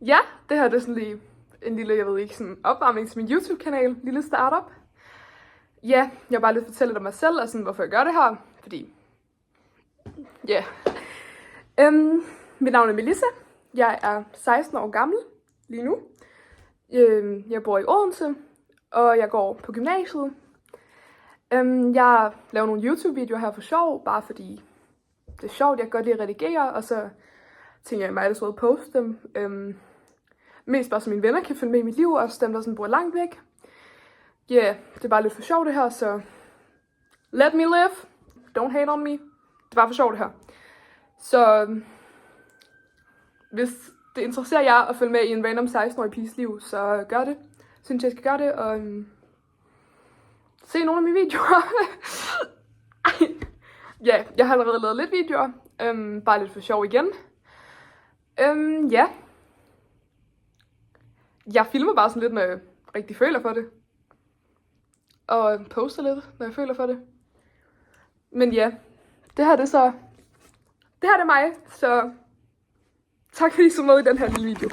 Ja, det her det er sådan lige en lille, jeg ved ikke, sådan opvarmning til min YouTube-kanal. Lille startup. Ja, jeg vil bare lige fortælle lidt om mig selv og sådan, hvorfor jeg gør det her. Fordi, ja. Mit navn er Melissa. Jeg er 16 år gammel lige nu. Jeg bor i Odense, og jeg går på gymnasiet. Jeg laver nogle YouTube-videoer her for sjov, bare fordi det er sjovt. Jeg kan godt lide at redigere, og så tænker jeg, at jeg poste dem. Mest bare så mine venner kan følge med i mit liv, og også dem, der sådan bor langt væk. Ja, det er bare lidt for sjovt det her, så let me live. Don't hate on me. Det er bare for sjovt det her. Så hvis det interesserer jer at følge med i en random 16-årig piges liv, så gør det. Synes jeg skal gøre det, og se nogle af mine videoer. Ja, jeg har allerede lavet lidt videoer. Bare lidt for sjov igen. Ja. Jeg filmer bare sådan lidt, når jeg rigtig føler for det. Og poster lidt, når jeg føler for det. Men ja, det her det er mig. Så tak fordi I så med i den her lille video.